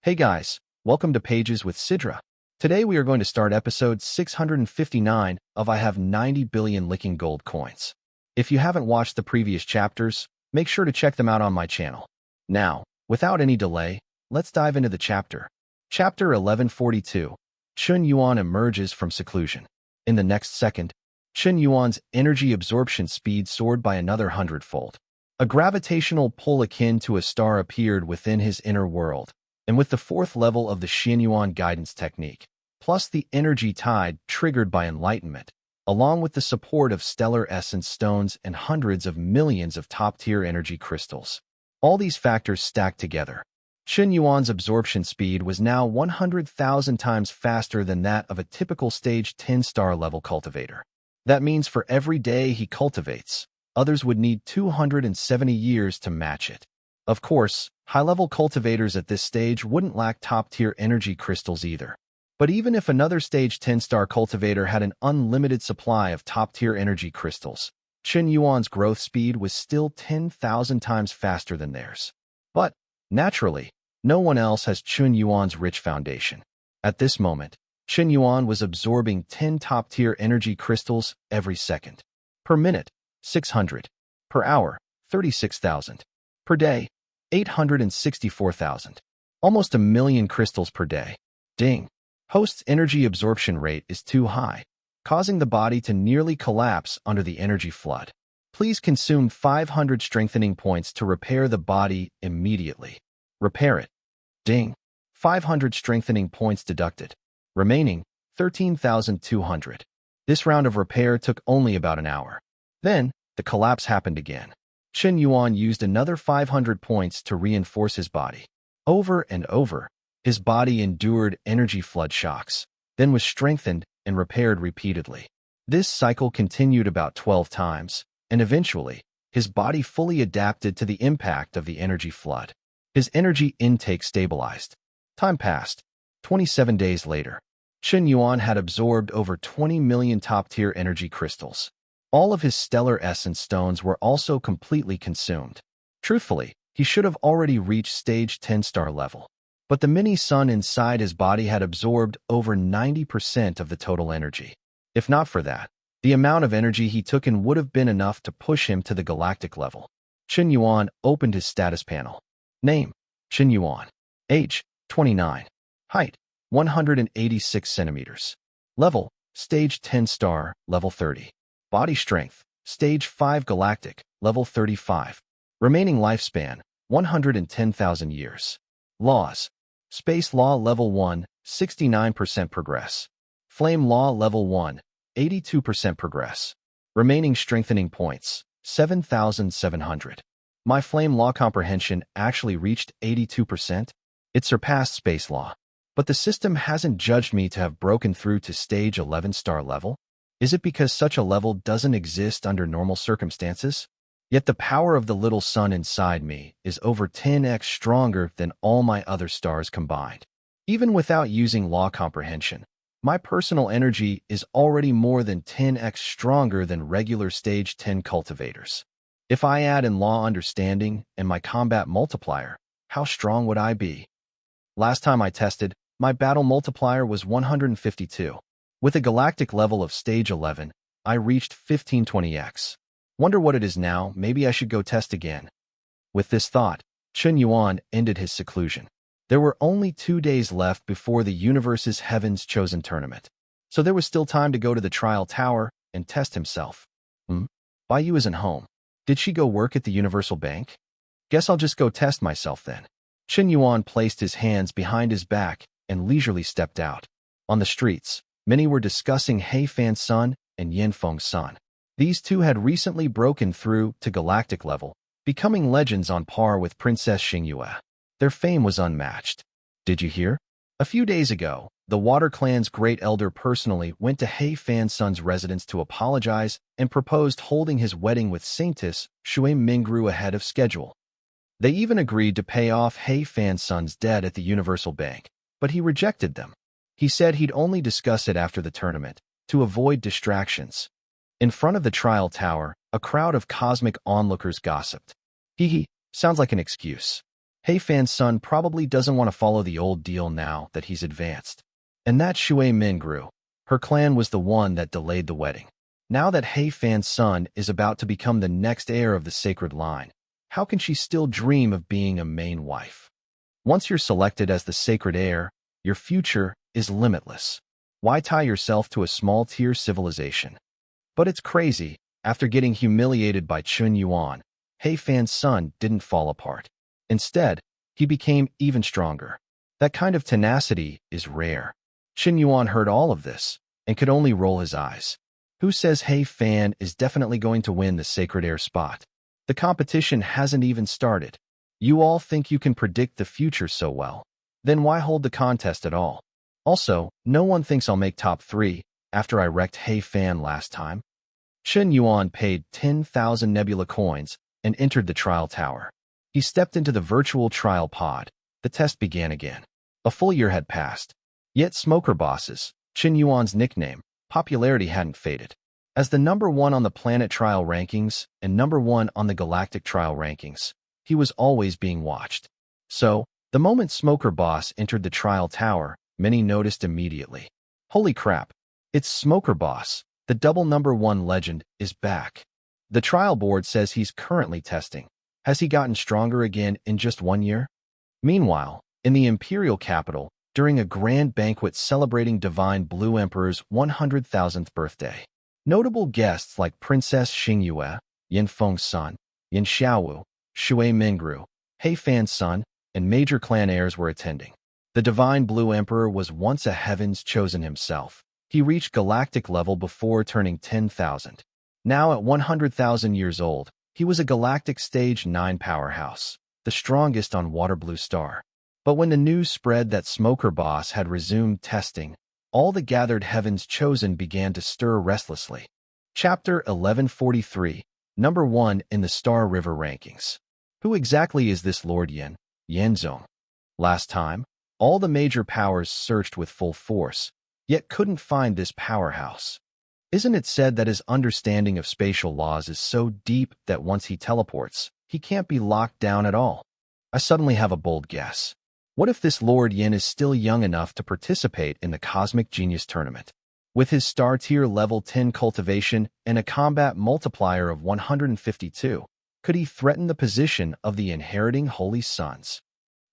Hey guys, welcome to Pages with Sidra. Today we are going to start episode 659 of I Have 90 Billion Licking Gold Coins. If you haven't watched the previous chapters, make sure to check them out on my channel. Now, without any delay, let's dive into the chapter. Chapter 1142. Chun Yuan emerges from seclusion. In the next second, Chun Yuan's energy absorption speed soared by another 100-fold. A gravitational pull akin to a star appeared within his inner world. And with the fourth level of the Qian Yuan guidance technique, plus the energy tide triggered by enlightenment, along with the support of stellar essence stones and hundreds of millions of top-tier energy crystals. All these factors stacked together. Chun Yuan's absorption speed was now 100,000 times faster than that of a typical stage 10-star level cultivator. That means for every day he cultivates, others would need 270 years to match it. Of course, high-level cultivators at this stage wouldn't lack top-tier energy crystals either. But even if another stage 10-star cultivator had an unlimited supply of top-tier energy crystals, Chun Yuan's growth speed was still 10,000 times faster than theirs. But, naturally, no one else has Chun Yuan's rich foundation. At this moment, Chun Yuan was absorbing 10 top-tier energy crystals every second. Per minute, 600. Per hour, 36,000. Per day, 864,000. Almost a million crystals per day. Ding. Host's energy absorption rate is too high, causing the body to nearly collapse under the energy flood. Please consume 500 strengthening points to repair the body immediately. Repair it. Ding. 500 strengthening points deducted. Remaining, 13,200. This round of repair took only about an hour. Then, the collapse happened again. Chun Yuan used another 500 points to reinforce his body. Over and over, his body endured energy flood shocks, then was strengthened and repaired repeatedly. This cycle continued about 12 times, and eventually, his body fully adapted to the impact of the energy flood. His energy intake stabilized. Time passed. 27 days later, Chun Yuan had absorbed over 20 million top-tier energy crystals. All of his stellar essence stones were also completely consumed. Truthfully, he should have already reached stage 10-star level. But the mini-sun inside his body had absorbed over 90% of the total energy. If not for that, the amount of energy he took in would have been enough to push him to the galactic level. Chun Yuan opened his status panel. Name, Chun Yuan. Age, 29. Height, 186 centimeters. Level, stage 10-star, level 30. Body strength, stage 5 galactic, level 35. Remaining lifespan, 110,000 years. Laws. Space law level 1, 69% progress. Flame law level 1, 82% progress. Remaining strengthening points, 7,700. My flame law comprehension actually reached 82%. It surpassed space law. But the system hasn't judged me to have broken through to stage 11-star level. Is it because such a level doesn't exist under normal circumstances? Yet the power of the little sun inside me is over 10x stronger than all my other stars combined. Even without using law comprehension, my personal energy is already more than 10x stronger than regular stage 10 cultivators. If I add in law understanding and my combat multiplier, how strong would I be? Last time I tested, my battle multiplier was 152. With a galactic level of stage 11, I reached 1520x. Wonder what it is now, maybe I should go test again. With this thought, Chun Yuan ended his seclusion. There were only 2 days left before the universe's Heaven's Chosen tournament, so there was still time to go to the trial tower and test himself. Bai Yu isn't home. Did she go work at the Universal Bank? Guess I'll just go test myself then. Chun Yuan placed his hands behind his back and leisurely stepped out. On the streets, many were discussing He Fan's son and Yin Feng's son. These two had recently broken through to galactic level, becoming legends on par with Princess Xingyue. Their fame was unmatched. Did you hear? A few days ago, the Water Clan's great elder personally went to He Fan's son's residence to apologize and proposed holding his wedding with Saintess Shui Mingru ahead of schedule. They even agreed to pay off He Fan's son's debt at the Universal Bank, but he rejected them. He said he'd only discuss it after the tournament, to avoid distractions. In front of the trial tower, a crowd of cosmic onlookers gossiped. Hee, sounds like an excuse. He Fan's son probably doesn't want to follow the old deal now that he's advanced. And that Shui Min grew. Her clan was the one that delayed the wedding. Now that He Fan's son is about to become the next heir of the sacred line, how can she still dream of being a main wife? Once you're selected as the sacred heir, your future is limitless. Why tie yourself to a small-tier civilization? But it's crazy. After getting humiliated by Chun Yuan, He Fan's son didn't fall apart. Instead, he became even stronger. That kind of tenacity is rare. Chun Yuan heard all of this and could only roll his eyes. Who says He Fan is definitely going to win the sacred heir spot? The competition hasn't even started. You all think you can predict the future so well. Then why hold the contest at all? Also, no one thinks I'll make top 3 after I wrecked He Fan last time. Chun Yuan paid 10,000 nebula coins and entered the trial tower. He stepped into the virtual trial pod. The test began again. A full year had passed. Yet Smoker Bosses, Chun Yuan's nickname, popularity hadn't faded. As the #1 on the planet trial rankings and #1 on the galactic trial rankings, he was always being watched. So, the moment Smoker Boss entered the trial tower, many noticed immediately. Holy crap, it's Smoker Boss, the double #1 legend, is back. The trial board says he's currently testing. Has he gotten stronger again in just 1 year? Meanwhile, in the imperial capital, during a grand banquet celebrating Divine Blue Emperor's 100,000th birthday, notable guests like Princess Xingyue, Yin Feng's son, Yin Xiaowu, Shui Mingru, He Fan's son, and major clan heirs were attending. The Divine Blue Emperor was once a heaven's chosen himself. He reached galactic level before turning 10,000. Now at 100,000 years old, he was a galactic stage 9 powerhouse, the strongest on Water Blue Star. But when the news spread that Smoker Boss had resumed testing, all the gathered heavens chosen began to stir restlessly. Chapter 1143, #1 in the Star River rankings. Who exactly is this Lord Yin, Yanzong? Last time, all the major powers searched with full force, yet couldn't find this powerhouse. Isn't it said that his understanding of spatial laws is so deep that once he teleports, he can't be locked down at all? I suddenly have a bold guess. What if this Lord Yin is still young enough to participate in the Cosmic Genius Tournament? With his star tier level 10 cultivation and a combat multiplier of 152, could he threaten the position of the inheriting Holy Sons?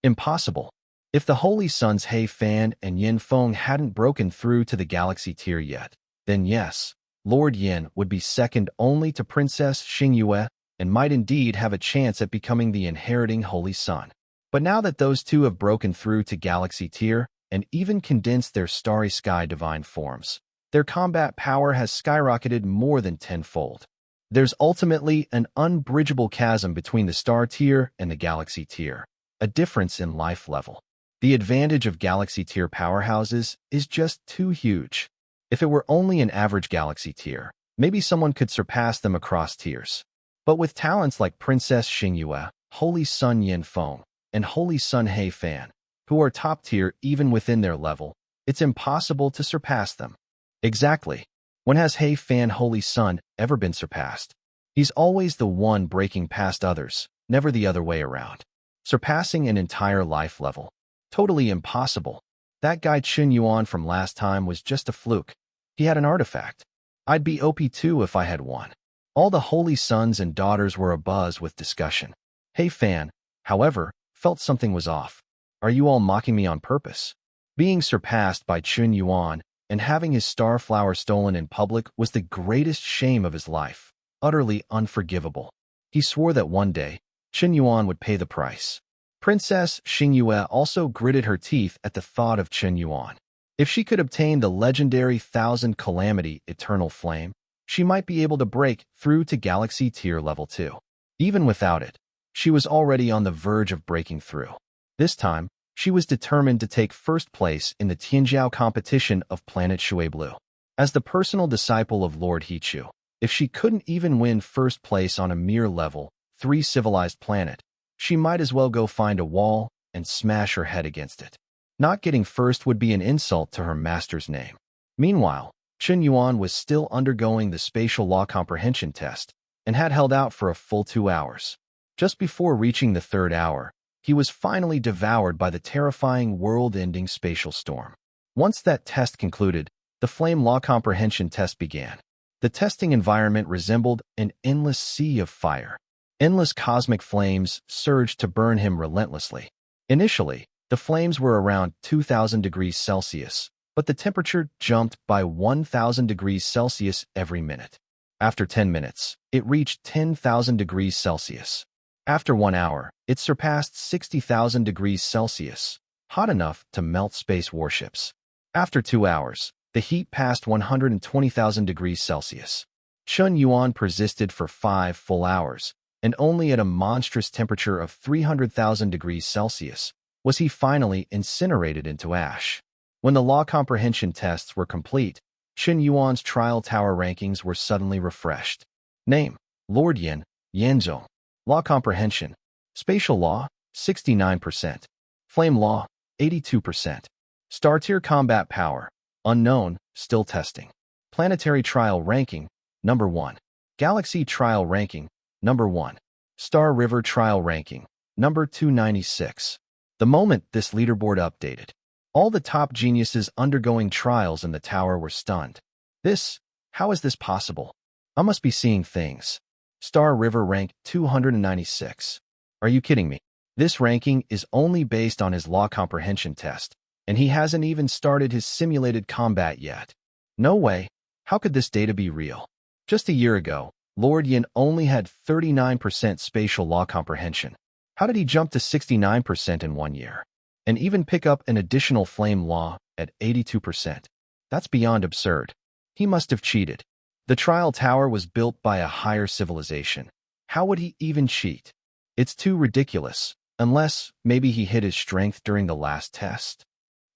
Impossible. If the Holy Sons He Fan and Yin Feng hadn't broken through to the galaxy tier yet, then yes, Lord Yin would be second only to Princess Xingyue and might indeed have a chance at becoming the inheriting Holy Son. But now that those two have broken through to galaxy tier and even condensed their starry sky divine forms, their combat power has skyrocketed more than tenfold. There's ultimately an unbridgeable chasm between the star tier and the galaxy tier, a difference in life level. The advantage of galaxy tier powerhouses is just too huge. If it were only an average galaxy tier, maybe someone could surpass them across tiers. But with talents like Princess Xingyue, Holy Son Yin Feng, and Holy Son He Fan, who are top tier even within their level, it's impossible to surpass them. Exactly. When has He Fan Holy Son ever been surpassed? He's always the one breaking past others, never the other way around. Surpassing an entire life level. Totally impossible. That guy Chun Yuan from last time was just a fluke. He had an artifact. I'd be OP too if I had one. All the holy sons and daughters were abuzz with discussion. He Fan, however, felt something was off. Are you all mocking me on purpose? Being surpassed by Chun Yuan and having his star flower stolen in public was the greatest shame of his life, utterly unforgivable. He swore that one day, Chun Yuan would pay the price. Princess Xingyue also gritted her teeth at the thought of Chun Yuan. If she could obtain the legendary 1000 Calamity Eternal Flame, she might be able to break through to Galaxy Tier Level 2. Even without it, she was already on the verge of breaking through. This time, she was determined to take first place in the Tianjiao competition of Planet Shui Blue. As the personal disciple of Lord Hichu, if she couldn't even win first place on a mere level 3 civilized planet, she might as well go find a wall and smash her head against it. Not getting first would be an insult to her master's name. Meanwhile, Chun Yuan was still undergoing the spatial law comprehension test and had held out for a full 2 hours. Just before reaching the 3rd hour, he was finally devoured by the terrifying world-ending spatial storm. Once that test concluded, the flame law comprehension test began. The testing environment resembled an endless sea of fire. Endless cosmic flames surged to burn him relentlessly. Initially, the flames were around 2,000 degrees Celsius, but the temperature jumped by 1,000 degrees Celsius every minute. After 10 minutes, it reached 10,000 degrees Celsius. After 1 hour, it surpassed 60,000 degrees Celsius, hot enough to melt space warships. After 2 hours, the heat passed 120,000 degrees Celsius. Chun Yuan persisted for 5 full hours, and only at a monstrous temperature of 300,000 degrees Celsius was he finally incinerated into ash. When the law comprehension tests were complete, Chun Yuan's trial tower rankings were suddenly refreshed. Name: Lord Yin, Yanzhou. Law comprehension: Spatial law, 69%. Flame law, 82%. Star tier combat power: Unknown, still testing. Planetary trial ranking, number 1. Galaxy trial ranking, number 1. Star River trial ranking, number 296. The moment this leaderboard updated, all the top geniuses undergoing trials in the tower were stunned. How is this possible? I must be seeing things. Star River ranked 296. Are you kidding me? This ranking is only based on his law comprehension test, and he hasn't even started his simulated combat yet. No way. How could this data be real? Just a year ago, Lord Yin only had 39% spatial law comprehension. How did he jump to 69% in 1 year? And even pick up an additional flame law at 82%. That's beyond absurd. He must have cheated. The trial tower was built by a higher civilization. How would he even cheat? It's too ridiculous, unless maybe he hid his strength during the last test.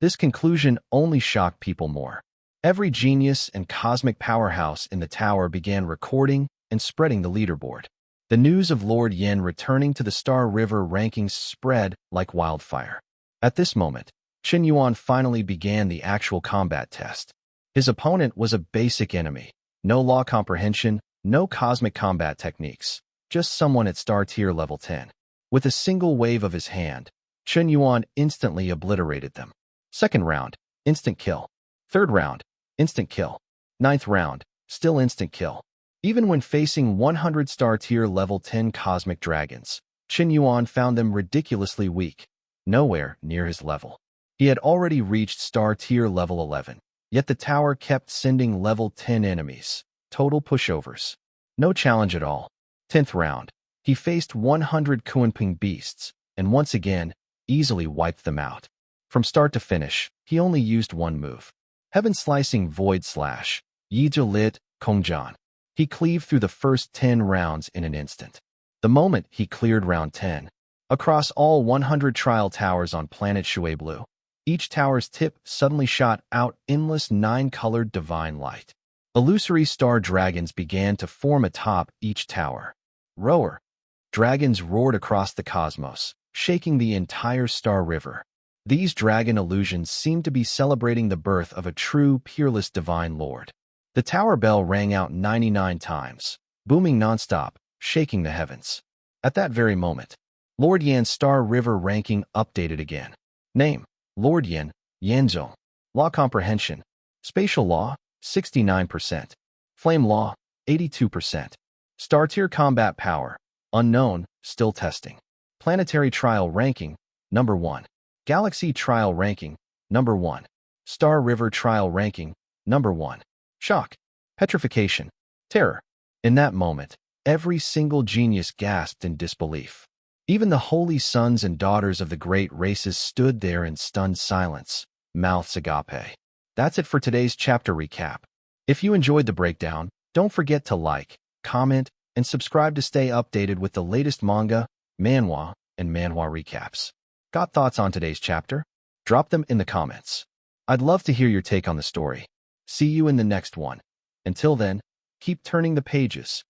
This conclusion only shocked people more. Every genius and cosmic powerhouse in the tower began recording and spreading the leaderboard. The news of Lord Yin returning to the Star River rankings spread like wildfire. At this moment, Chun Yuan finally began the actual combat test. His opponent was a basic enemy. No law comprehension, no cosmic combat techniques, just someone at star tier level 10. With a single wave of his hand, Chun Yuan instantly obliterated them. Second round, instant kill. Third round, instant kill. Ninth round, still instant kill. Even when facing 100 star tier level 10 cosmic dragons, Chun Yuan found them ridiculously weak, nowhere near his level. He had already reached star tier level 11, yet the tower kept sending level 10 enemies. Total pushovers. No challenge at all. 10th round, he faced 100 Kuanping beasts, and once again, easily wiped them out. From start to finish, he only used one move. Heaven-slicing Void Slash, Yizhi Lit, Kongjian. He cleaved through the first 10 rounds in an instant. The moment he cleared round 10, across all 100 trial towers on planet Shui Blue, each tower's tip suddenly shot out endless 9-colored divine light. Illusory star dragons began to form atop each tower. Roar. Dragons roared across the cosmos, shaking the entire Star River. These dragon illusions seemed to be celebrating the birth of a true, peerless divine lord. The tower bell rang out 99 times, booming nonstop, shaking the heavens. At that very moment, Lord Yan's Star River ranking updated again. Name: Lord Yin, Yanzhou. Law comprehension: Spatial law, 69%. Flame law, 82%. Star tier combat power: Unknown, still testing. Planetary trial ranking, number 1. Galaxy trial ranking, number 1. Star River trial ranking, number 1. Shock, petrification, terror. In that moment, every single genius gasped in disbelief. Even the holy sons and daughters of the great races stood there in stunned silence, mouths agape. That's it for today's chapter recap. If you enjoyed the breakdown, don't forget to like, comment, and subscribe to stay updated with the latest manga, manhwa, and manhwa recaps. Got thoughts on today's chapter? Drop them in the comments. I'd love to hear your take on the story. See you in the next one. Until then, keep turning the pages.